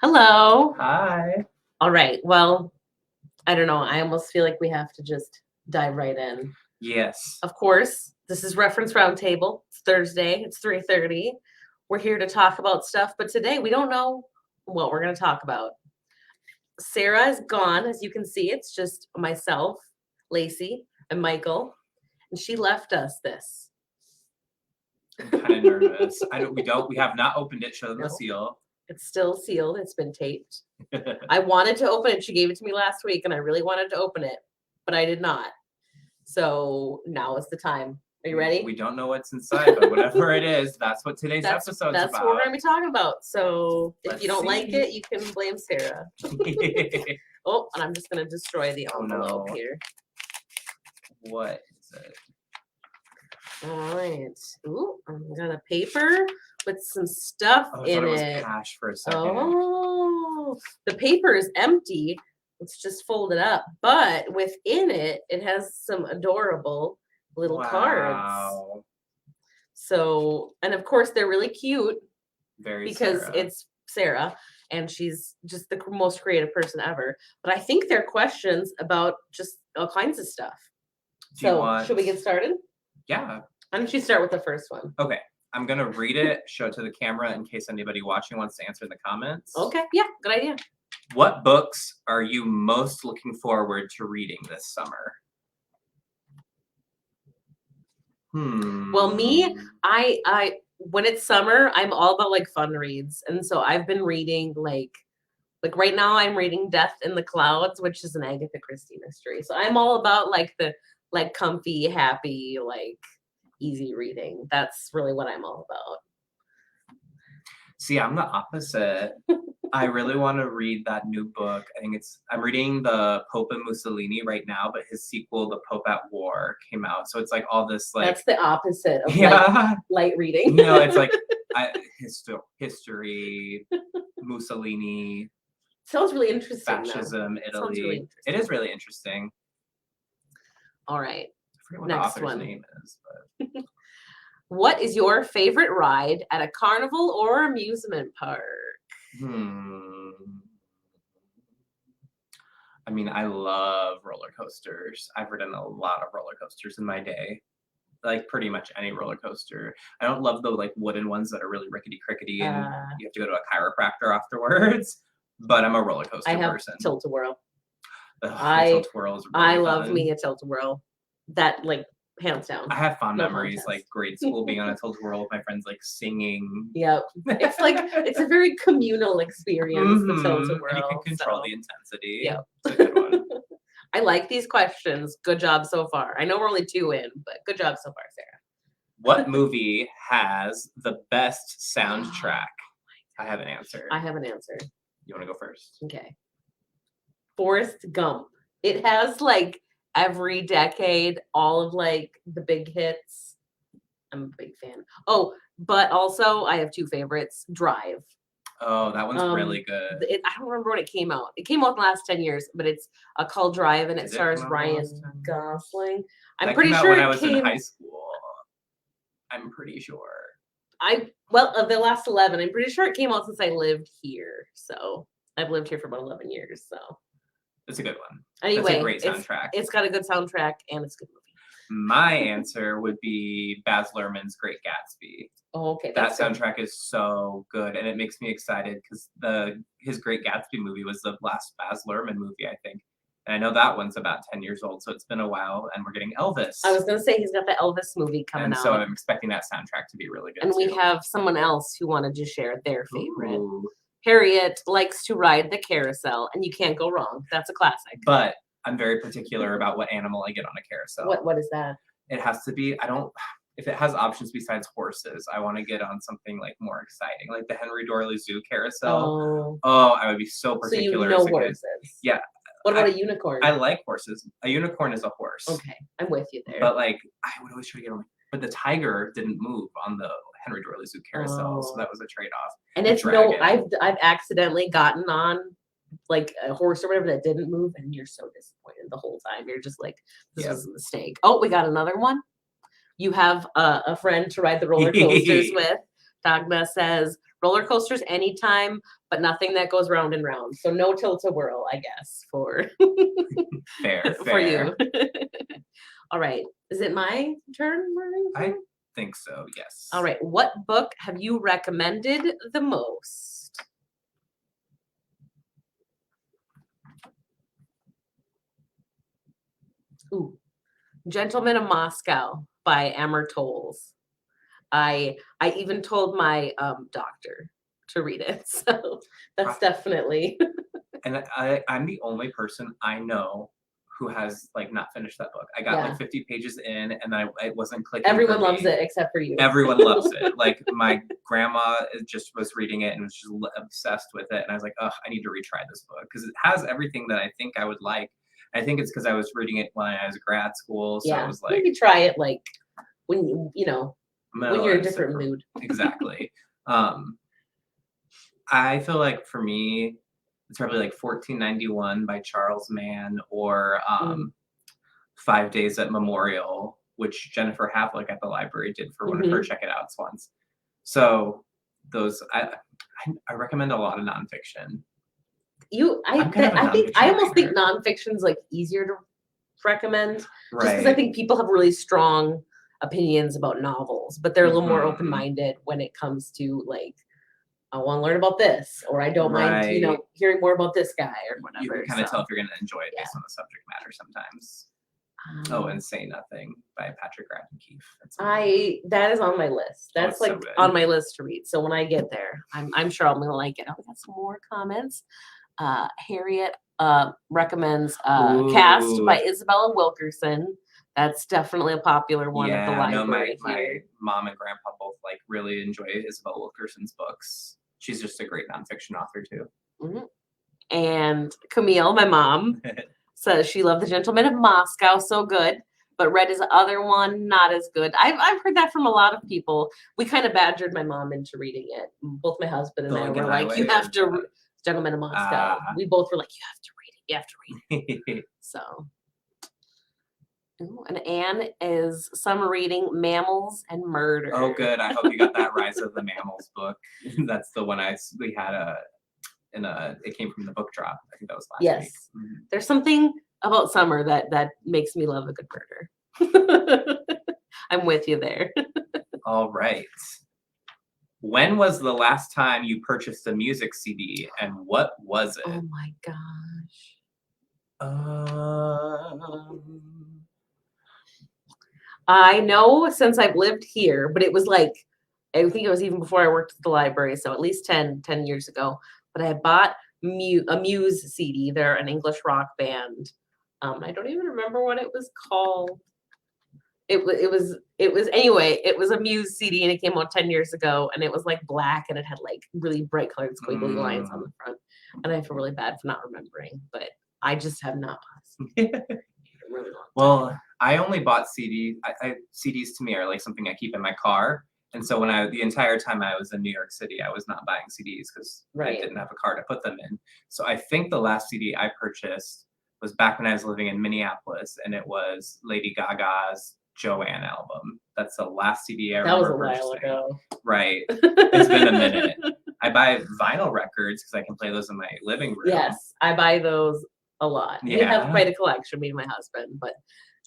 Hello. Hi. All right. Well, I don't know. I almost feel like we have to just dive right in. Yes. Of course, this is Reference Roundtable. It's Thursday. It's 3:30. We're here to talk about stuff, but today we don't know what we're going to talk about. Sarah is gone, as you can see. It's just myself, Lacey, and Michael, and she left us this. I'm kind of nervous. We have not opened it. Show them the No. seal. It's still sealed. It's been taped. I wanted to open it. She gave it to me last week, and I really wanted to open it, but I did not. So now is the time. Are you ready? We don't know what's inside, but whatever it is, that's what today's episode's about. That's what we're going to be talking about. So if Let's you don't see. like it, you can blame Sarah. Oh, and I'm just going to destroy the envelope here. What is it? All right. Ooh, I've got a paper with some stuff Oh, I in thought it was it. cash for a second. Oh, the paper is empty. It's just folded up, but within it, it has some adorable little cards. So, and of course, they're really cute. Because Sarah. it's Sarah, and she's just the most creative person ever. But I think they're questions about just all kinds of stuff. Should we get started? Yeah. Why don't you start with the first one? Okay. I'm going to read it, show it to the camera in case anybody watching wants to answer in the comments. Okay. Yeah, good idea. What books are you most looking forward to reading this summer? Well, me, I when it's summer, I'm all about like fun reads. And so I've been reading like right now I'm reading Death in the Clouds, which is an Agatha Christie mystery. So I'm all about like the comfy, happy, like easy reading. That's really what I'm all about. See, I'm the opposite. I really want to read that new book. I'm reading the Pope and Mussolini right now, but his sequel, The Pope at War, came out. So it's like all this like that's the opposite of light reading. No, it's like history, Mussolini. Sounds really interesting. Fascism, Italy. Really interesting. It is really interesting. All right. I forget what Next the author's one. name is, but what is your favorite ride at a carnival or amusement park? I mean, I love roller coasters. I've ridden a lot of roller coasters in my day. Like pretty much any roller coaster. I don't love the like wooden ones that are really rickety-crickety and you have to go to a chiropractor afterwards. But I'm a roller coaster person. Tilt-a-whirl. Tilt-a-whirl is really I love me a tilt-a-whirl. That like hands down. I have fond memories like grade school being on a tilt-a-whirl with my friends like singing. Yep. It's like it's a very communal experience, the tilt-a-whirl. And you can control the intensity. Yep. It's a good one. I like these questions. Good job so far. I know we're only 2 in, but good job so far, Sarah. What movie has the best soundtrack? I have an answer. You want to go first? Okay. Forrest Gump. It has like every decade, all of like the big hits. I'm a big fan. Oh, but also I have 2 favorites. Drive. Oh, that one's really good. I don't remember when it came out. It came out in the last 10 years, but it's called Drive, and it stars Ryan Gosling. I'm pretty sure when I was in high school. I'm pretty sure. The last 11. I'm pretty sure it came out since I lived here. So I've lived here for about 11 years. So it's a good one. Anyway, it's a great soundtrack. It's got a good soundtrack and it's a good movie. My answer would be Baz Luhrmann's Great Gatsby. Oh, okay. That soundtrack is so good, and it makes me excited because his Great Gatsby movie was the last Baz Luhrmann movie, I think. And I know that one's about 10 years old, so it's been a while, and we're getting Elvis. I was going to say he's got the Elvis movie coming out. And so I'm expecting that soundtrack to be really good, And we have someone else who wanted to share their favorite. Ooh. Harriet likes to ride the carousel, and you can't go wrong. That's a classic. But I'm very particular about what animal I get on a carousel. What is that? It has to be, if it has options besides horses, I want to get on something like more exciting, like the Henry Dorley Zoo carousel. Oh, I would be so particular. So horses. Yeah. What about a unicorn? I like horses. A unicorn is a horse. Okay, I'm with you there. But like, I would always try to get on. But the tiger didn't move on the Henry Dorley Zoo carousel, so that was a trade-off. And I've accidentally gotten on like a horse or whatever that didn't move, and you're so disappointed the whole time. You're just like, this was a mistake. Oh, we got another one. You have a friend to ride the roller coasters with. Dagna says roller coasters anytime, but nothing that goes round and round. So no tilt-a-whirl, I guess, for fair. for you. All right. Is it my turn? I think so, yes. All right. What book have you recommended the most? Ooh. Gentleman of Moscow by Amor Towles. I even told my doctor to read it. So that's definitely And I'm the only person I know who has like not finished that book. I got like 50 pages in and it wasn't clicking. Everyone loves it except for you. Everyone loves it. Like my grandma just was reading it and was just obsessed with it. And I was like, oh, I need to retry this book because it has everything that I think I would like. I think it's because I was reading it when I was grad school. So it was like maybe try it like when you know when you're in a different mood. Exactly. I feel like for me, it's probably like 1491 by Charles Mann or 5 Days at Memorial, which Jennifer Havlick at the library did for one of her Check It Outs once. So those I recommend a lot of nonfiction. I almost think nonfiction's like easier to recommend, just because I think people have really strong opinions about novels, but they're a little more open-minded when it comes to like, I want to learn about this, or I don't mind, hearing more about this guy or whatever. You can kind of tell if you're going to enjoy it based on the subject matter sometimes. And Say Nothing by Patrick Radden Keefe. That is on my list. That's like so on my list to read. So when I get there, I'm sure I'm gonna like it. Oh, we got some more comments. Harriet recommends Cast by Isabella Wilkerson. That's definitely a popular one at the library. My mom and grandpa both like really enjoy Isabella Wilkerson's books. She's just a great nonfiction author too. And Camille, my mom, says she loved The Gentleman of Moscow, so good, but read his other one, not as good. I've heard that from a lot of people. We kind of badgered my mom into reading it. Both my husband and I were like, you have to, Gentleman of Moscow. We both were like, you have to read it. You have to read it. So. And Anne is summer reading Mammals and Murder. Oh, good. I hope you got that Rise of the Mammals book. That's the one we had it came from the book drop. I think that was last week. There's something about summer that makes me love a good murder. I'm with you there. All right. When was the last time you purchased a music CD and what was it? Oh my gosh. I know since I've lived here, but it was like, I think it was even before I worked at the library, so at least 10 years ago. But I bought a Muse CD. They're an English rock band. I don't even remember what it was called. It was a Muse CD, and it came out 10 years ago, and it was like black, and it had like really bright colored squiggly lines on the front. And I feel really bad for not remembering, but I just have not really long time. Well, I only bought CDs. CDs to me are like something I keep in my car. And so the entire time I was in New York City, I was not buying CDs because I didn't have a car to put them in. So I think the last CD I purchased was back when I was living in Minneapolis, and it was Lady Gaga's Joanne album. That's the last CD I remember purchasing. That was a while ago. Right. It's been a minute. I buy vinyl records because I can play those in my living room. Yes, I buy those a lot. We have quite a collection, me and my husband, but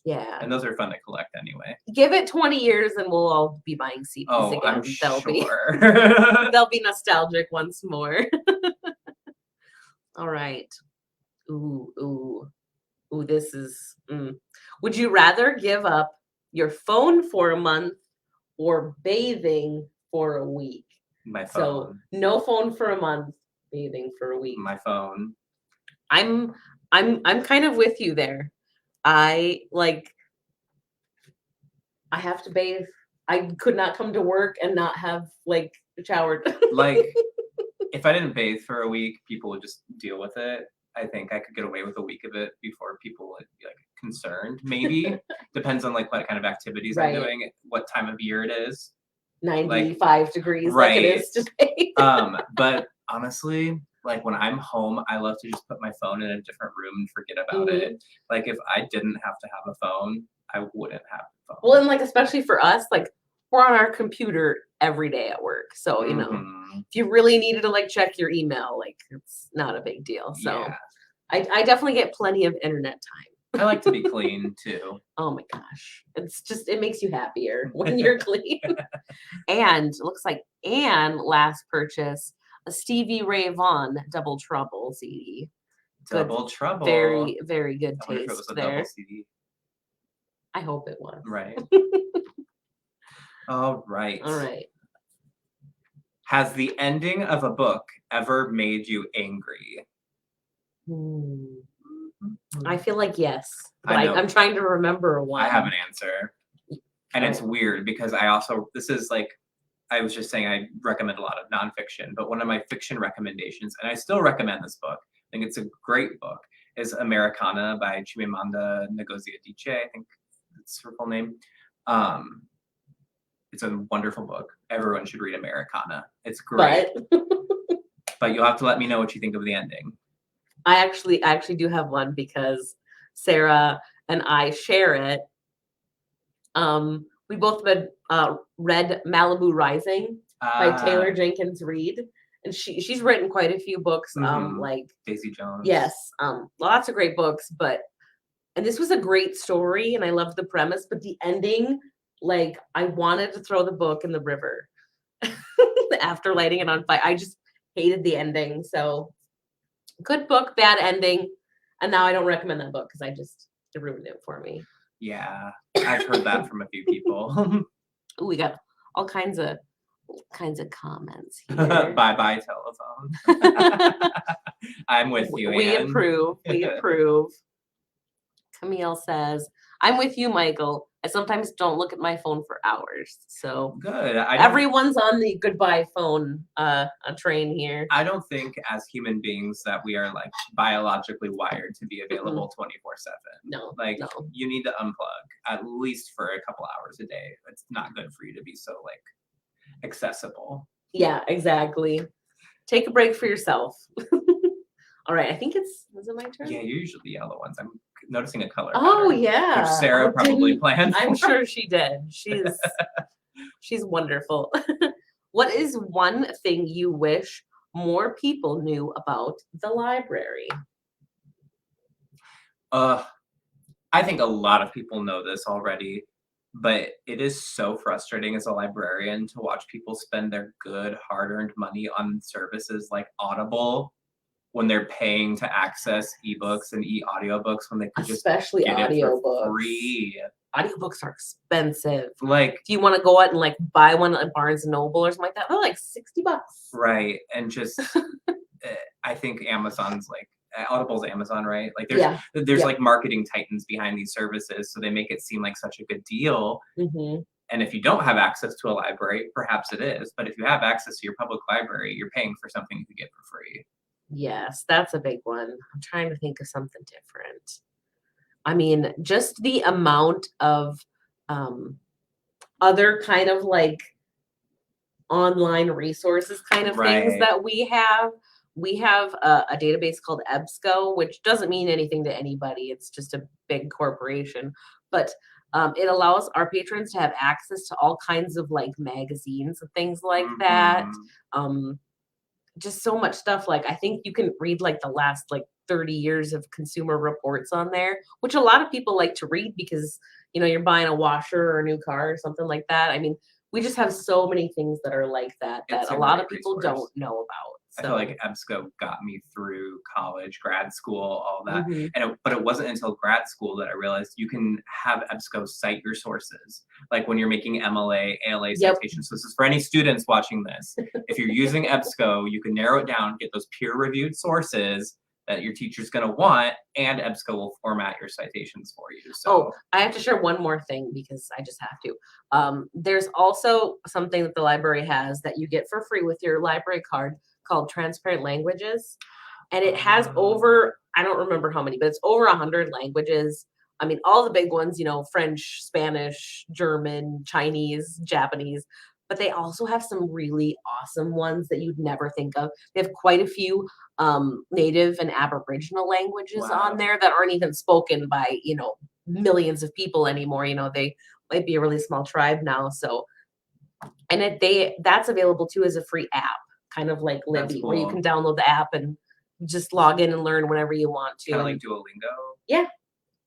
yeah. And those are fun to collect anyway. Give it 20 years and we'll all be buying CDs again. I'm sure. They'll be nostalgic once more. All right. Ooh, this is Would you rather give up your phone for a month or bathing for a week? My phone. So no phone for a month, bathing for a week. My phone. I'm kind of with you there. I have to bathe. I could not come to work and not have showered. Like if I didn't bathe for a week, people would just deal with it. I think I could get away with a week of it before people would be concerned. Maybe depends on what kind of activities I'm doing, what time of year it is. 95 degrees like it is today. But honestly, when I'm home, I love to just put my phone in a different room and forget about it. If I didn't have to have a phone, I wouldn't have a phone. Well, and especially for us, we're on our computer every day at work. So, you know, Mhm. if you really needed to like check your email, like it's not a big deal. So Yeah. I definitely get plenty of internet time. I like to be clean too. Oh my gosh. It's just, it makes you happier when you're clean. And it looks like Anne last purchased a Stevie Ray Vaughan Double Trouble CD. Good, Double Trouble. very, very good I wonder if it was taste a there. double CD. I hope it was. Right. All right. All right. Has the ending of a book ever made you angry? I feel like yes, but I know. I'm trying to remember one. I have an answer. And it's weird because this is like, I was just saying I recommend a lot of nonfiction, but one of my fiction recommendations, and I still recommend this book, I think it's a great book, is Americana by Chimamanda Ngozi Adichie. I think that's her full name. It's a wonderful book. Everyone should read Americana. It's great. But you'll have to let me know what you think of the ending. I actually do have one because Sarah and I share it. We both read Malibu Rising by Taylor Jenkins Reid, and she's written quite a few books, like Daisy Jones. Yes, lots of great books, and this was a great story, and I loved the premise, but the ending, like I wanted to throw the book in the river after lighting it on fire. I just hated the ending. So good book, bad ending, and now I don't recommend that book because it ruined it for me. Yeah, I've heard that from a few people. Ooh, we got all kinds of comments here. Bye telephone. I'm with you, We Anne. approve. We approve. Camille says, I'm with you, Michael. I sometimes don't look at my phone for hours. So good. Everyone's on the goodbye phone a train here. I don't think as human beings that we are like biologically wired to be available 24/7. No. Like no. you need to unplug at least for a couple hours a day. It's not good for you to be so like accessible. Yeah, exactly. Take a break for yourself. All right, I think is it my turn? Yeah, you're usually the yellow ones. I'm noticing a color. Oh pattern, yeah. which Sarah probably planned. I'm sure she did. She's wonderful. What is one thing you wish more people knew about the library? I think a lot of people know this already, but it is so frustrating as a librarian to watch people spend their good hard-earned money on services like Audible when they're paying to access ebooks and e-audiobooks when they could just get it for free. Audiobooks are expensive. Like, if you want to go out and like buy one at Barnes and Noble or something like that, they're like $60. Right. And just I think Amazon's like Audible's Amazon, right? Like there's like marketing titans behind these services, so they make it seem like such a good deal. And if you don't have access to a library, perhaps it is. But if you have access to your public library, you're paying for something you could get for free. Yes, that's a big one. I'm trying to think of something different. I mean, just the amount of other kind of like online resources kind of things that we have. We have a database called EBSCO, which doesn't mean anything to anybody. It's just a big corporation. But it allows our patrons to have access to all kinds of like magazines and things like that. Just so much stuff. Like I think you can read like the last like 30 years of Consumer Reports on there, which a lot of people like to read because, you know, you're buying a washer or a new car or something like that. I mean, we just have so many things that are like that that a lot of people don't know about. I feel like EBSCO got me through college, grad school, all that. But it wasn't until grad school that I realized you can have EBSCO cite your sources. Like when you're making MLA, ALA citations. So this is for any students watching this. If you're using EBSCO, you can narrow it down, get those peer-reviewed sources that your teacher's going to want, and EBSCO will format your citations for you. So I have to share one more thing because I just have to. There's also something that the library has that you get for free with your library card called Transparent Languages. And it has over, I don't remember how many, but it's over 100 languages. I mean, all the big ones, you know, French, Spanish, German, Chinese, Japanese, but they also have some really awesome ones that you'd never think of. They have quite a few native and Aboriginal languages on there that aren't even spoken by, you know, millions of people anymore. You know, they might be a really small tribe now. So And that's available too as a free app, kind of like Libby, where you cool. can download the app and just log in and learn whenever you want to. Kind of like Duolingo. Yeah,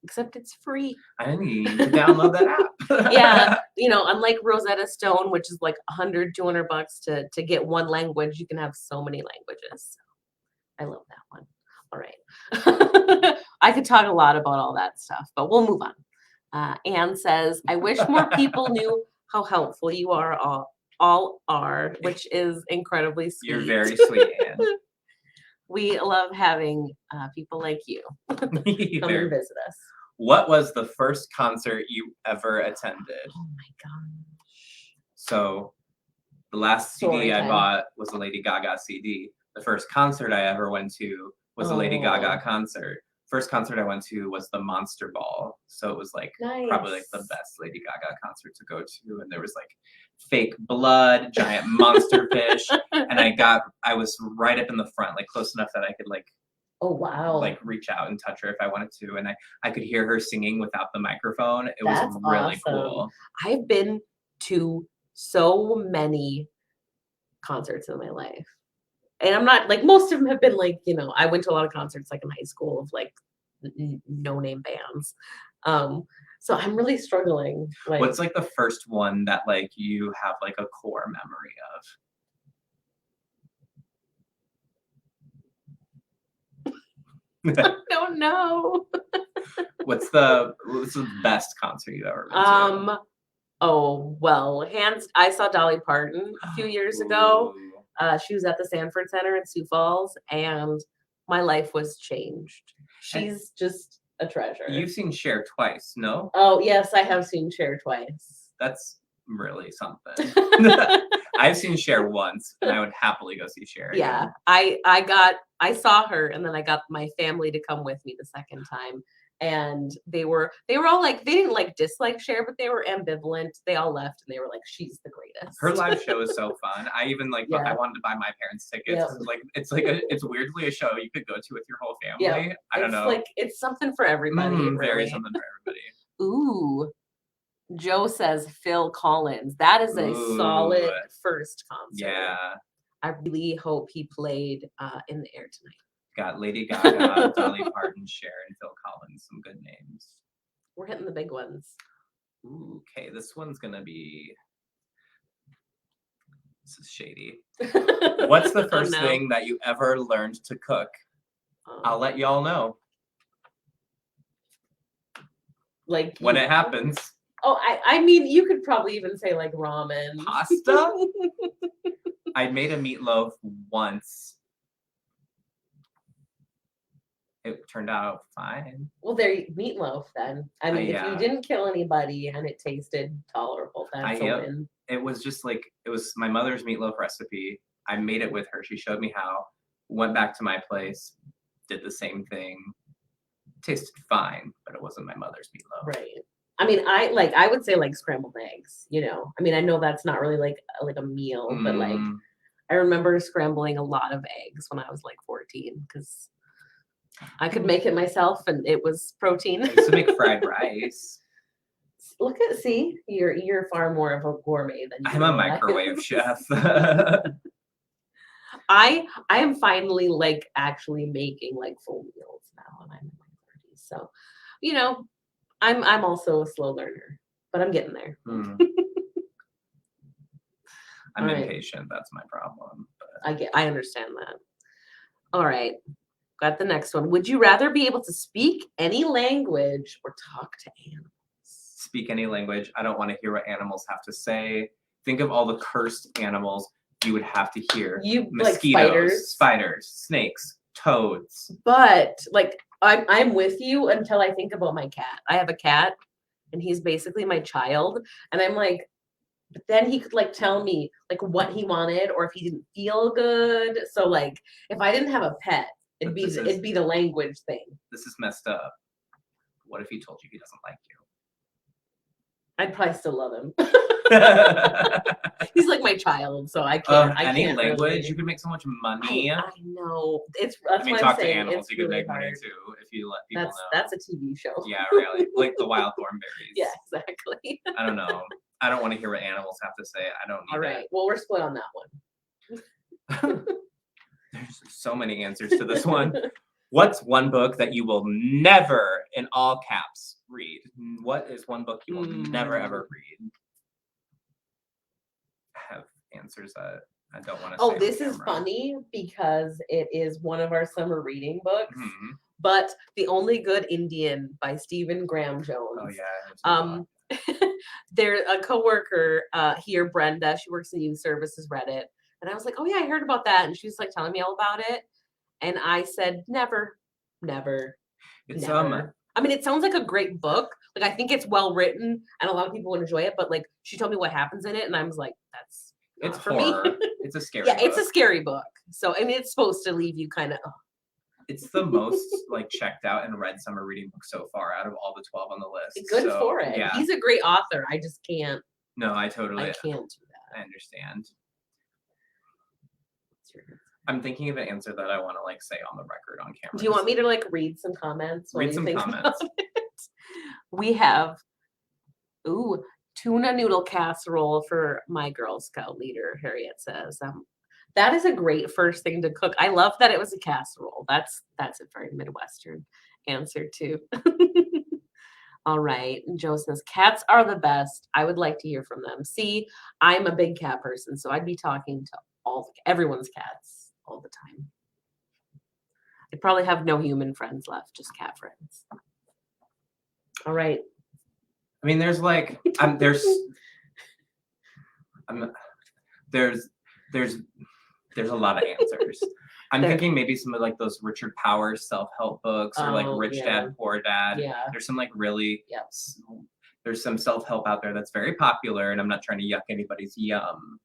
except it's free. I need to download that app. Yeah, unlike Rosetta Stone, which is like $100-$200 to get one language, you can have so many languages. I love that one. All right. I could talk a lot about all that stuff, but we'll move on. Anne says, I wish more people knew how helpful you all are, which is incredibly sweet. You're very sweet, Anne. We love having people like you come and visit us. What was the first concert you ever attended? Oh my gosh. So the last CD I bought was a Lady Gaga CD. The first concert I ever went to was a Lady Gaga concert. First concert I went to was the Monster Ball. So it was like probably like the best Lady Gaga concert to go to. And there was like fake blood, giant monster fish. And I was right up in the front, like close enough that I could like, oh wow, like reach out and touch her if I wanted to. And I could hear her singing without the microphone. It was really cool. I've been to so many concerts in my life. And I'm not like, most of them have been like, I went to a lot of concerts like in high school of like no name bands. So I'm really struggling. Like, what's like the first one that like you have like a core memory of? I don't know. What's the best concert you've ever been to? Oh well, I saw Dolly Parton a few years ago. She was at the Sanford Center in Sioux Falls, and my life was changed. She's just a treasure. You've seen Cher twice, no? Oh yes, I have seen Cher twice. That's really something. I've seen Cher once, and I would happily go see Cher again. Yeah, I saw her, and then I got my family to come with me the second time. And they were all like, they didn't like dislike Cher, but they were ambivalent. They all left and they were like, she's the greatest. Her live show is so fun. I even like, I wanted to buy my parents tickets. Yep. It's weirdly a show you could go to with your whole family. Yeah, I don't know. Like, it's something for everybody. Really. Very something for everybody. Ooh. Joe says Phil Collins. That is a solid first concert. Yeah. I really hope he played in the air tonight. Got Lady Gaga, Dolly Parton, Cher, and Phil Collins. Some good names. We're hitting the big ones. Okay, this one's gonna be. This is shady. What's the first thing that you ever learned to cook? I'll let y'all know. Like when it happens. Oh, I mean, you could probably even say like ramen. Pasta? I made a meatloaf once. It turned out fine. Well, meatloaf then. I mean, if you didn't kill anybody and it tasted tolerable, that's a win. It was just like, it was my mother's meatloaf recipe. I made it with her. She showed me how. Went back to my place, did the same thing. Tasted fine, but it wasn't my mother's meatloaf. Right. I mean, I would say like scrambled eggs, I mean, I know that's not really like a meal, but like I remember scrambling a lot of eggs when I was like 14 because I could make it myself and it was protein. I used to make fried rice. See, you're far more of a gourmet than you. I'm a microwave chef. I am finally like actually making like full meals now, and I'm in my 30s. So, I'm also a slow learner, but I'm getting there. I'm impatient. That's my problem. But. I understand that. All right. Got the next one. Would you rather be able to speak any language or talk to animals? Speak any language. I don't want to hear what animals have to say. Think of all the cursed animals you would have to hear. Mosquitoes, like spiders, snakes, toads. But like I'm with you until I think about my cat. I have a cat and he's basically my child. And I'm like, but then he could like tell me like what he wanted or if he didn't feel good. So like if I didn't have a pet, it'd be the language thing. This is messed up. What if he told you he doesn't like you? I'd probably still love him. He's like my child, so I can't. Any language, you could make so much money. I know. That's why talk I'm to saying animals, you could really make money too if you let people know. That's a TV show. Yeah, really. Like the wild thornberries. Yeah, exactly. I don't know. I don't want to hear what animals have to say. I don't need All right. Well, we're split on that one. There's so many answers to this one. What's one book that you will never, in all caps, read? What is one book you will never ever read? I have answers that I don't want to say. Oh, this is funny because it is one of our summer reading books. Mm-hmm. But The Only Good Indian by Stephen Graham Jones. Oh yeah. There's a coworker here, Brenda. She works in youth services, read it, and I was like, "Oh yeah, I heard about that." And she was like telling me all about it, and I said, "Never." It's never. I mean, it sounds like a great book. Like I think it's well written, and a lot of people would enjoy it. But like, she told me what happens in it, and I was like, "That's it's for horror. me." It's a scary. Yeah, book. it's a scary book. So I mean, it's supposed to leave you kind of. It's the most like checked out and read summer reading book so far out of all the 12 on the list. Good for it. Yeah. He's a great author. I just can't. No, I can't do that. I understand. I'm thinking of an answer that I want to like say on the record on camera. Do you want me to like read some comments? Read some comments. We have tuna noodle casserole for my Girl Scout leader, Harriet says. That is a great first thing to cook. I love that it was a casserole. That's a very Midwestern answer too. All right. Joe says, cats are the best. I would like to hear from them. See, I'm a big cat person, so I'd be talking to everyone's cats all the time. I'd probably have no human friends left, just cat friends. All right. I mean, there's like, there's a lot of answers. I'm thinking maybe some of like those Richard Powers self-help books or like Rich Dad, Poor Dad. Yeah. There's some like really, there's some self-help out there that's very popular, and I'm not trying to yuck anybody's yum,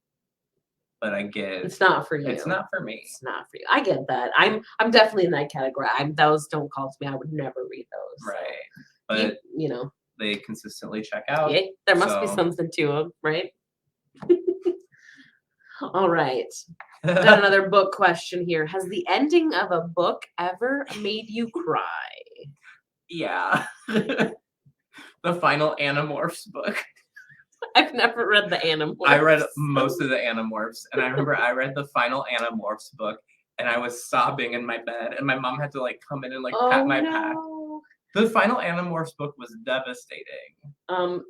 but I get it's not for you. It's not for me. It's not for you. I get that. I'm definitely in that category. Those don't call to me. I would never read those. Right. But you know, they consistently check out. Yeah, there must be something to them, right? All right. Got another book question here. Has the ending of a book ever made you cry? Yeah. The final Animorphs book. I've never read the Animorphs. I read most of the Animorphs, and I remember I read the final Animorphs book, and I was sobbing in my bed, and my mom had to like come in and like pat my back. The final Animorphs book was devastating.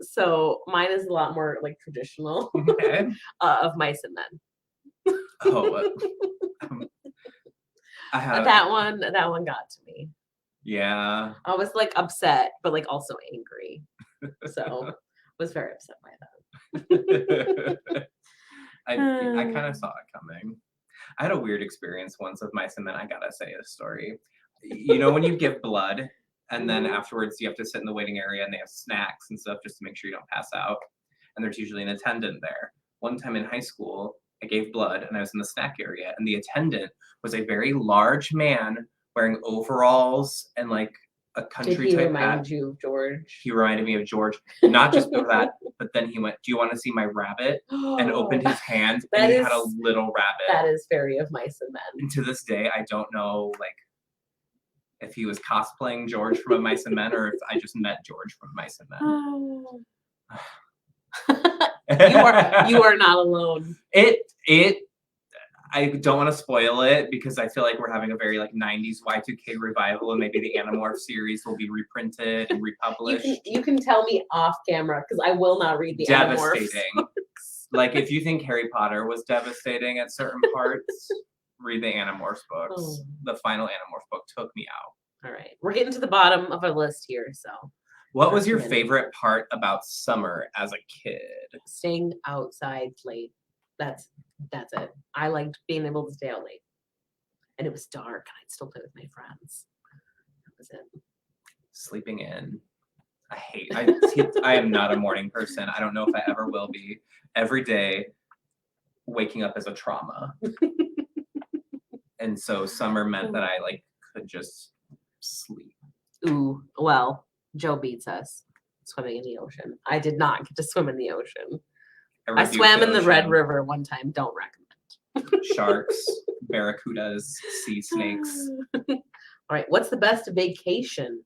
So mine is a lot more like traditional. Okay. Of Mice and Men. That one got to me. Yeah. I was like upset, but like also angry. So was very upset by that. I kind of saw it coming. I had a weird experience once with Mice and Men. I gotta say a story. You know when you give blood, and then afterwards you have to sit in the waiting area, and they have snacks and stuff just to make sure you don't pass out. And there's usually an attendant there. One time in high school, I gave blood, and I was in the snack area, and the attendant was a very large man wearing overalls and like a country type hat. Remind you of George? He reminded me of George. Not just for that, but then he went, "Do you want to see my rabbit?" and opened his hand, and he had a little rabbit. That is very of Mice and Men. And to this day, I don't know like if he was cosplaying George from Mice and Men or if I just met George from Mice and Men. You are not alone. I don't want to spoil it because I feel like we're having a very like 90s Y2K revival, and maybe the Animorph series will be reprinted and republished. You can tell me off camera because I will not read the Devastating. Like if you think Harry Potter was devastating at certain parts, read the Animorphs books. Oh. The final Animorph book took me out. All right. We're getting to the bottom of our list here, so. What was your favorite part about summer as a kid? Staying outside late. That's it. I liked being able to stay out late. And it was dark, and I'd still play with my friends. That was it. Sleeping in. I am not a morning person. I don't know if I ever will be. Every day, waking up is a trauma. And so summer meant that I like could just sleep. Ooh, well, Joe beats us swimming in the ocean. I did not get to swim in the ocean. I swam in the Red River one time. Don't recommend. Sharks, barracudas, sea snakes. All right. What's the best vacation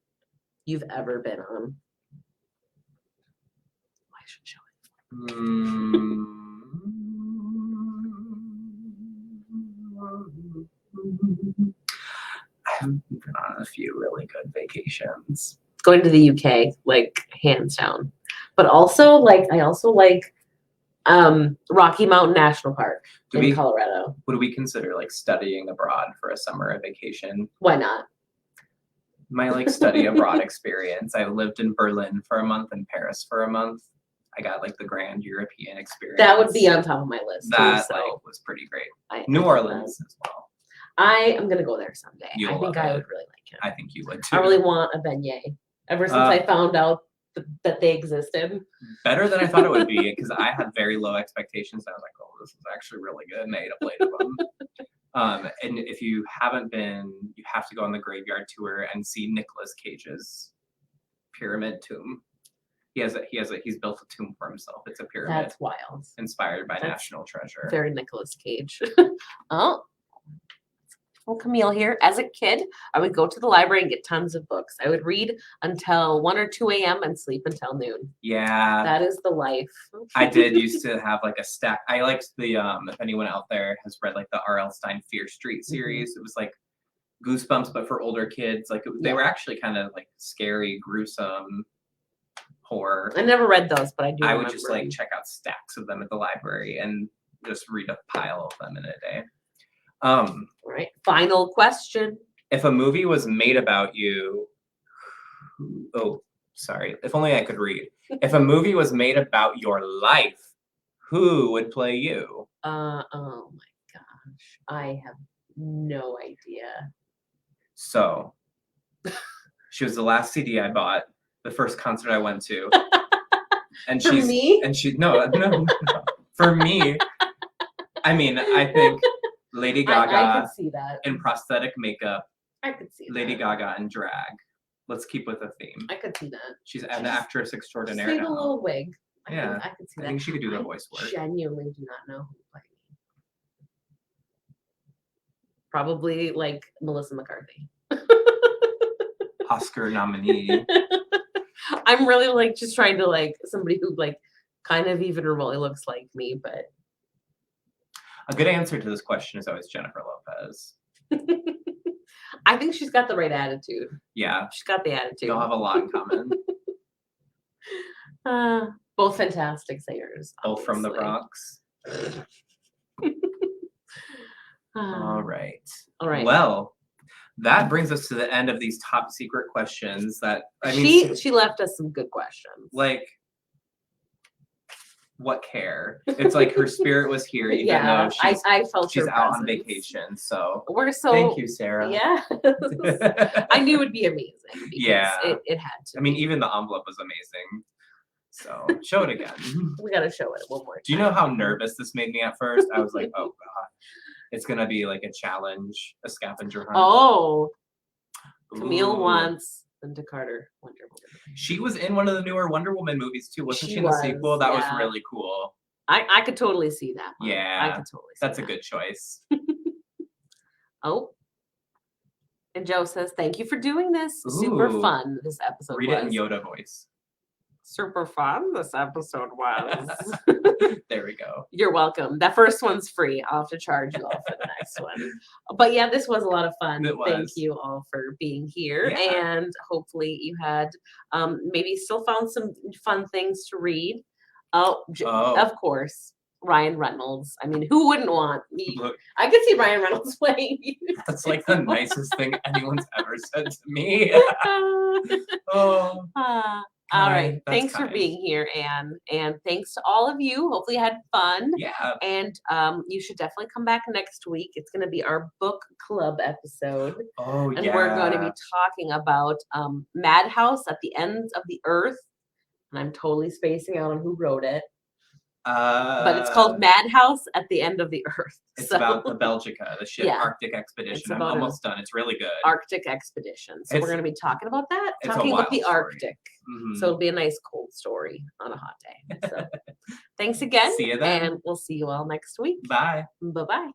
you've ever been on? I should show it. I've been on a few really good vacations. Going to the UK, like hands down. But also, like, I also like Rocky Mountain National Park in Colorado. Would we consider like studying abroad for a summer vacation? Why not? My like study abroad experience. I lived in Berlin for a month and Paris for a month. I got like the grand European experience. That would be on top of my list. That too, like was pretty great. New Orleans as well. I am gonna go there someday. I think I would really like it. I think you would too. I really want a beignet. Ever since I found out that they existed. Better than I thought it would be, because I had very low expectations. I was like, oh, this is actually really good. And I ate a plate of them. And if you haven't been, you have to go on the graveyard tour and see Nicolas Cage's pyramid tomb. He's built a tomb for himself. It's a pyramid. That's wild. Inspired by National Treasure. Very Nicolas Cage. Oh. Well, Camille here. As a kid, I would go to the library and get tons of books. I would read until 1 or 2 a.m. and sleep until noon. Yeah. That is the life. I did used to have like a stack. I liked the, if anyone out there has read like the R.L. Stein Fear Street series, it was like Goosebumps, but for older kids. Like they were actually kind of like scary, gruesome horror. I never read those, but I do. I would just like check out stacks of them at the library and just read a pile of them in a day. Right. Final question. If a movie was made about you, if only I could read. If a movie was made about your life, who would play you? Oh my gosh. I have no idea. So she was the last CD I bought, the first concert I went to. And For me? And she no. For me. I mean, I think Lady Gaga I could see that. in prosthetic makeup. I could see Lady Gaga in drag. Let's keep with the theme. I could see that. She's an actress extraordinaire just now. a little wig. I could see that. I think she could do the voice work. I genuinely do not know who would play me. Probably like Melissa McCarthy. Oscar nominee. I'm really like just trying to like somebody who like kind of even remotely looks like me, but a good answer to this question is always Jennifer Lopez. I think she's got the right attitude. Yeah. She's got the attitude. They'll have a lot in common. Both fantastic singers. Both from the Bronx. All right. All right. Well, that brings us to the end of these top secret questions that I mean she left us some good questions. Like what care? It's like her spirit was here, even though I felt she's her out on presence. vacation. So we're so thank you, Sarah. Yeah. I knew it'd be amazing. Yeah. It had to. I mean, even the envelope was amazing. So show it again. We gotta show it one more time. Do you know how nervous this made me at first? I was like, oh god. It's gonna be like a challenge, a scavenger hunt. Oh. Camille wants Linda Carter, Wonder Woman. She was in one of the newer Wonder Woman movies too, wasn't she in the sequel? That was really cool. I could totally see that one. Yeah. I could totally see That's a good choice. Oh. And Joe says, thank you for doing this. Super fun this episode Read it in Yoda voice. Super fun this episode was. There we go. You're welcome. That first one's free. I'll have to charge you all for the next one. But yeah, this was a lot of fun. Thank you all for being here. Yeah. And hopefully you had maybe still found some fun things to read. Of course, Ryan Reynolds. I mean, who wouldn't want me? Look, I could see Ryan Reynolds playing you. That's like the nicest thing anyone's ever said to me. All right. Thanks for being here, Anne. And thanks to all of you. Hopefully you had fun. Yeah. And you should definitely come back next week. It's going to be our book club episode. Oh, and we're going to be talking about Madhouse at the Ends of the Earth. And I'm totally spacing out on who wrote it. But it's called Madhouse at the End of the Earth. It's about the Belgica, the ship Arctic expedition. I'm almost done. It's really good. Arctic expedition. So we're going to be talking about that. Talking about the Arctic. So it'll be a nice cold story on a hot day. So thanks again. See you then. And we'll see you all next week. Bye. Bye-bye.